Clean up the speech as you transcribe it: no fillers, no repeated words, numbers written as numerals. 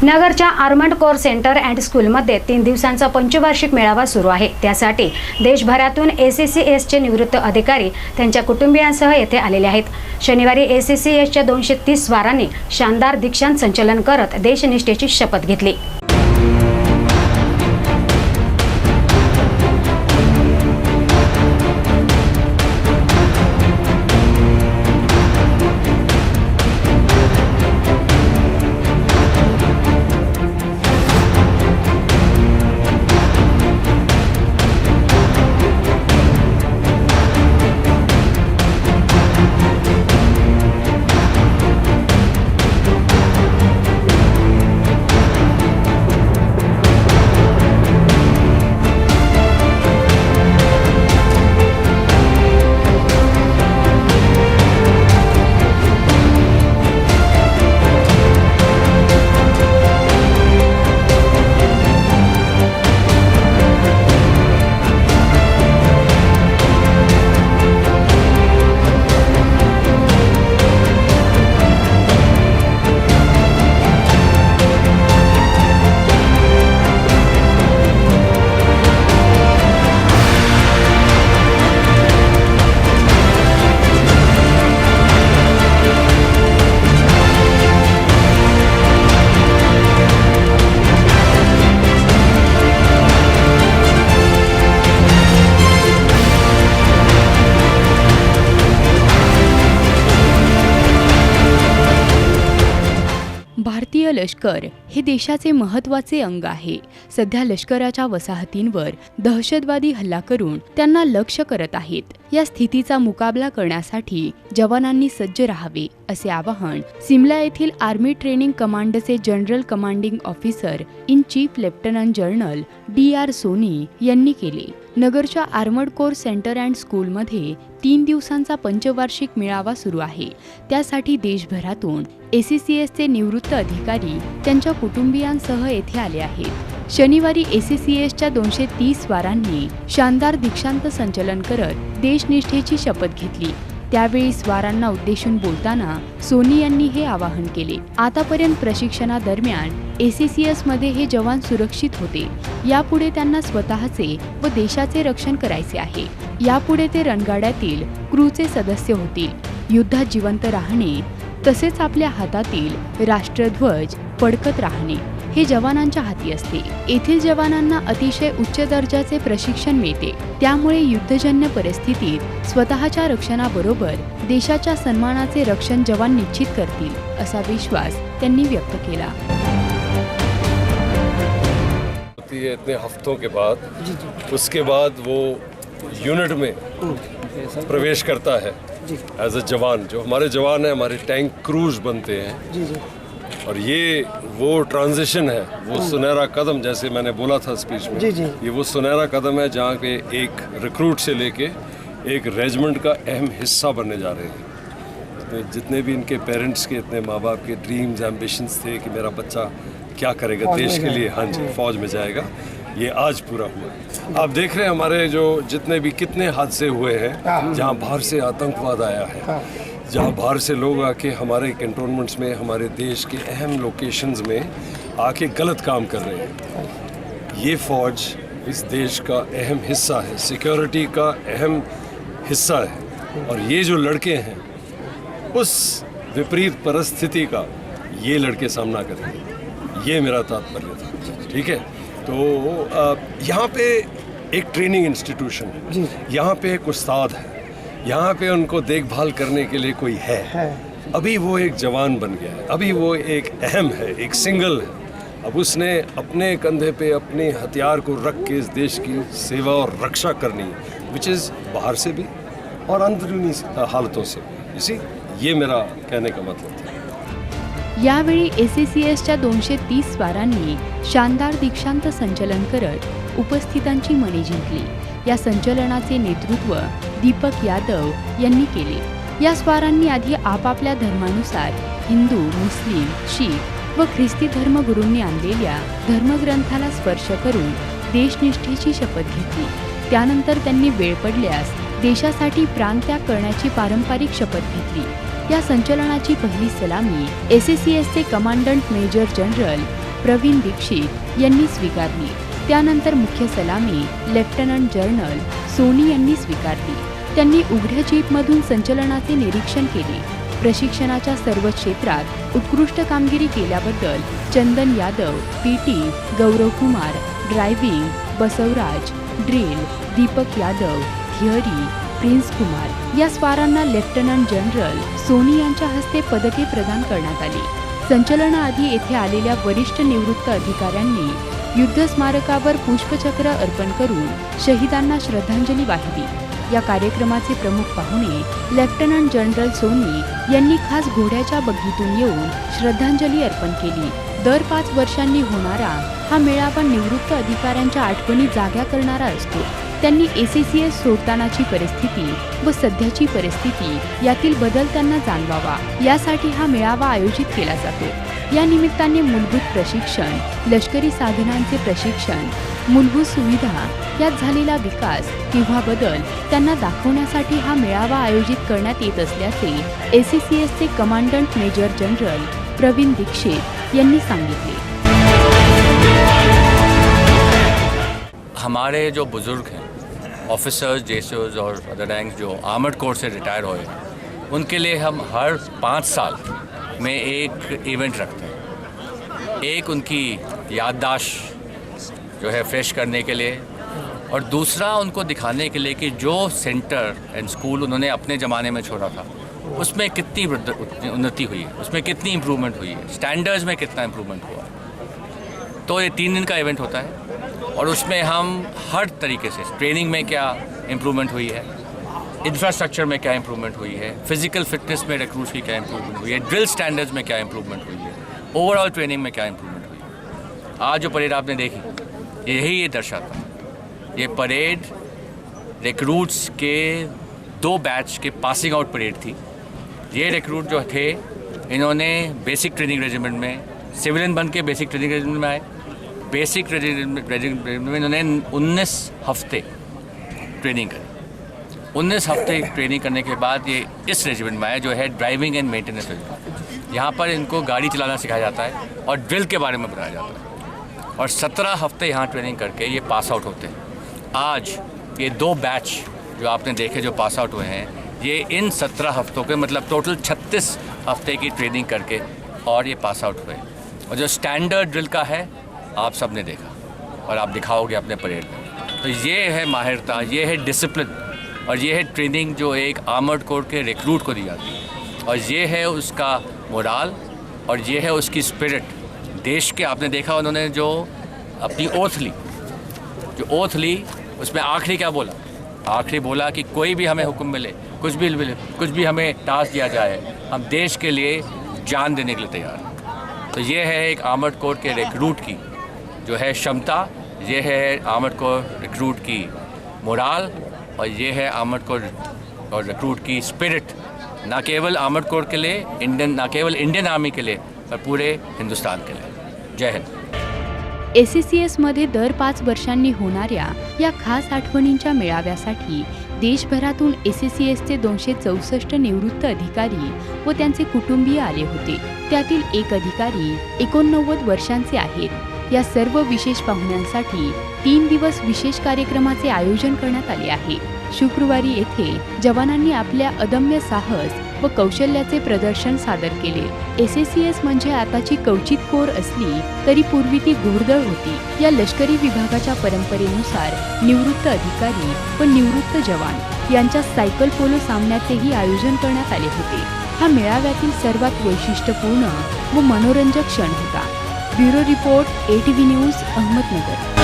नगरच्या armed core centre and स्कूलमध्ये 3 दिवसांचा पंचवार्षिक मेळावा सुरू आहे। त्यासाठी देशभरातून ACCSचे निवृत्त अधिकारी त्यांच्या कुटुंबियांसह येथे आलेले आहेत। शनिवारी ACCSच्या 230 स्वारांनी शानदार दीक्षांत संचलन करत देशनिष्ठेची शपथ घेतली। भारतीय लष्कर हे देशाचे महत्त्वाचे अंग आहे। सध्या लष्कराच्या वसाहतींवर दहशतवादी हल्ला करून त्यांना लक्ष्य करत आहेत। या स्थितीचा मुकाबला करण्यासाठी जवानांनी सज्ज राहावे असे आवाहन सिमला येथील आर्मी ट्रेनिंग कमांडचे general commanding officer in chief lieutenant general DR Soni यांनी केले। नगरच्या आर्मड कोर सेंटर अँड स्कूलमध्ये 3 दिवसांचा पंचवार्षिक मेळावा सुरू आहे। त्यासाठी देशभरातून ACCSचे निवृत्त अधिकारी त्यांच्या कुटुंबियांसह येथे आले आहेत। शनिवारी ACCSच्या 230 स्वारांनी शानदार दीक्षांत संचलन करत देशनिष्ठेची शपथ घेतली। त्यावेळी स्वारांना उद्देशून बोलताना सोनी यांनी हे आवाहन केले। आतापर्यंत प्रशिक्षणादरम्यान ACCS मध्ये हे जवान सुरक्षित होते। यापुढे त्यांना स्वतःचे व देशाचे रक्षण करायचे आहे। यापुढे ते रणगाड्यातील क्रूचे सदस्य होतील। युद्धात जिवंत राहणे तसेच आपल्या हातातील राष्ट्रध्वज फडकत राहणे हे जवानांच्या हाती असते। येथील जवानांना अतिशय उच्च दर्जाचे प्रशिक्षण मिळते। त्यामुळे युद्धजन्य परिस्थितीत स्वतःच्या रक्षणाबरोबर देशाच्या सन्मानाचे रक्षण जवान निश्चित करतील असा विश्वास त्यांनी व्यक्त केला। इतने हफ्तों के बाद उसके बाद वो यूनिट में प्रवेश करता है एज अ जवान। जो हमारे जवान हैं हमारे टैंक क्रूज बनते हैं और ये वो ट्रांजिशन है, वो सुनहरा कदम जैसे मैंने बोला था स्पीच में, ये वो सुनहरा कदम है जहाँ पे एक रिक्रूट से लेके एक रेजिमेंट का अहम हिस्सा बनने जा रहे हैं। तो जितने भी इनके पेरेंट्स के इतने माँ बाप के ड्रीम्स एम्बिशंस थे कि मेरा बच्चा क्या करेगा देश के लिए, हाँ जी फौज में जाएगा, ये आज पूरा हुआ। आप देख रहे हैं हमारे जो जितने भी कितने हादसे हुए हैं जहाँ बाहर से आतंकवाद आया है, जहाँ बाहर से लोग आके हमारे कैंटोनमेंट्स में हमारे देश के अहम लोकेशंस में आके गलत काम कर रहे हैं। ये फौज इस देश का अहम हिस्सा है, सिक्योरिटी का अहम हिस्सा है। और ये जो लड़के हैं उस विपरीत परिस्थिति का ये लड़के सामना करेंगे, ये मेरा तात्पर्य था। ठीक है, तो यहाँ पे एक ट्रेनिंग इंस्टीट्यूशन है, यहाँ पे एक उस्ताद है, यहाँ पे उनको देखभाल करने के लिए कोई है। अभी वो एक जवान बन गया है, अभी वो एक अहम है, एक सिंगल है। अब उसने अपने कंधे पे अपने हथियार को रख के इस देश की सेवा और रक्षा करनी है, विच इज़ बाहर से भी और अंदरूनी हालतों से भी। इसी ये मेरा कहने का मतलब था। यावेळी ACCSच्या 230 स्वारांनी शानदार दीक्षांत संचलन करत उपस्थितांची मने जिंकली। या संचलनाचे नेतृत्व दीपक यादव यांनी केले। या स्वारांनी आधी आपापल्या धर्मानुसार हिंदू, मुस्लिम, शीख व ख्रिस्ती धर्मगुरूंनी आणलेल्या धर्मग्रंथाला स्पर्श करून देशनिष्ठेची शपथ घेतली। त्यानंतर त्यांनी वेळ पडल्यास देशासाठी प्राणत्याग करण्याची पारंपरिक शपथ घेतली। या संचलनाची पहिली सलामी ACCSचे commandant major general Praveen Dixit यांनी स्वीकारली. त्यानंतर मुख्य सलामी लेफ्टनंट जनरल सोनी यांनी स्वीकारली. त्यांनी उघड्या जीपमधून संचलनाचे निरीक्षण केले. प्रशिक्षणाच्या सर्व क्षेत्रात उत्कृष्ट कामगिरी केल्याबद्दल Chandan Yadav, PT, Gaurav Kumar, driving, Basavaraj, drill, Deepak Yadav, theory, Prince Kumar या स्वारांना लेफ्टनंट जनरल सोनी यांच्या हस्ते पदके प्रदान करण्यात आली. संचलनाआधी येथे आलेल्या वरिष्ठ निवृत्त अधिकाऱ्यांनी युद्ध स्मारकावर पुष्पचक्र अर्पण करून शहीदांना श्रद्धांजली वाहिली. या कार्यक्रमाचे प्रमुख पाहुणे लेफ्टनंट जनरल सोनी यांनी खास घोड्याच्या बग्गीतून येऊन श्रद्धांजली अर्पण केली. दर 5 वर्षांनी होणारा हा मेळावा निवृत्त अधिकाऱ्यांच्या आठवणी जाग्या करणारा असतो. त्यांनी ACCS सोडतानाची परिस्थिती व सध्याची परिस्थिती यातील बदल त्यांना जाणवावा यासाठी हा मेळावा आयोजित केला जातो. या निमित्ताने मूलभूत प्रशिक्षण, लष्करी साधनांचे प्रशिक्षण, मूलभूत सुविधा यात झालेला विकास किंवा बदल त्यांना दाखवण्यासाठी हा मेळावा आयोजित करण्यात येत असल्याचे ACCSचे commandant major general Praveen Dixit यांनी सांगितले. हमारे जो बुज़ुर्ग हैं, ऑफिसर्स, जेसोज और अदर रैंक जो आर्मर्ड कोर से रिटायर हुए, उनके लिए हम हर 5 साल में एक इवेंट रखते हैं. एक उनकी याददाश्त जो है फ्रेश करने के लिए, और दूसरा उनको दिखाने के लिए कि जो सेंटर एंड स्कूल उन्होंने अपने ज़माने में छोड़ा था उसमें कितनी उन्नति हुई है, उसमें कितनी इम्प्रूवमेंट हुई है, स्टैंडर्ड्स में कितना इम्प्रूवमेंट हुआ है. तो ये 3 दिन का इवेंट होता है और उसमें हम हर तरीके से ट्रेनिंग में क्या इम्प्रूवमेंट हुई है, इंफ्रास्ट्रक्चर में क्या इम्प्रूवमेंट हुई है, फिजिकल फिटनेस में रिक्रूट्स की क्या इम्प्रूवमेंट हुई है, ड्रिल स्टैंडर्ड्स में क्या इम्प्रूवमेंट हुई है, ओवरऑल ट्रेनिंग में क्या इम्प्रूवमेंट हुई है. आज जो परेड आपने देखी यही ये दर्शाता है. ये परेड रिक्रूट्स के 2 बैच के पासिंग आउट परेड थी. ये रिक्रूट जो थे इन्होंने बेसिक ट्रेनिंग रेजिमेंट में सिविलियन बन के बेसिक ट्रेनिंग रेजिमेंट में आए. बेसिक रेजिमेंट में इन्होंने 19 हफ्ते ट्रेनिंग करी. 19 हफ्ते ट्रेनिंग करने के बाद ये इस रेजिमेंट में आए जो है ड्राइविंग एंड मेंटेनेंस रेजिमेंट. यहाँ पर इनको गाड़ी चलाना सिखाया जाता है और ड्रिल के बारे में बताया जाता है. और 17 हफ्ते यहाँ ट्रेनिंग करके ये पास आउट होते हैं. आज ये 2 बैच जो आपने देखे जो पास आउट हुए हैं, ये इन 17 हफ्तों के मतलब टोटल 36 हफ्ते की ट्रेनिंग करके और ये पास आउट हुए. और जो स्टैंडर्ड ड्रिल का है आप सब ने देखा और आप दिखाओगे अपने परेड में. तो ये है माहिरता, ये है डिसिप्लिन और ये है ट्रेनिंग जो एक आर्मर्ड कोर के रिक्रूट को दी जाती है. और ये है उसका मोराल और ये है उसकी स्पिरिट. देश के आपने देखा उन्होंने जो अपनी ओथ ली उसमें आखिरी क्या बोला? आखिरी बोला कि कोई भी हमें हुक्म मिले, कुछ भी हमें टास्क दिया जाए, हम देश के लिए जान देने के लिए तैयार हैं. तो ये है एक आर्मर्ड कोर के रिक्रूट की जो है क्षमता, ये है आर्मर्ड कोर रिक्रूट की मोराल और ये है आर्मर्ड कोर और रिक्रूट की स्पिरिट. ना केवल आर्मर्ड कोर के लिए ना केवल इंडियन आर्मी के लिए पर पूरे हिंदुस्तान के लिए. जय हिंद. ACCS मध्ये दर 5 वर्षांनी होणाऱ्या या खास आठवणींच्या मेळाव्यासाठी देशभरातून ACCSचे 264 निवृत्त अधिकारी व त्यांचे कुटुंबीय आले होते. त्यातील एक अधिकारी 89 वर्षांचे आहेत. या सर्व विशेष पाहुण्यांसाठी 3 दिवस विशेष कार्यक्रमाचे आयोजन करण्यात आले आहे. शुक्रवारी येथे जवानांनी आपल्या अदम्य साहस व कौशल्याचे प्रदर्शन सादर केले. ACCS म्हणजे आताची कवचित कोर असली तरी पूर्वी ती घोरदळ होती. या लष्करी विभागाच्या परंपरेनुसार निवृत्त अधिकारी व निवृत्त जवान यांच्या सायकल पोलो सामन्याचेही आयोजन करण्यात आले होते. हा मेळाव्यातील सर्वात वैशिष्ट्यपूर्ण व मनोरंजक क्षण होता. Bureau report ATV news Ahmednagar.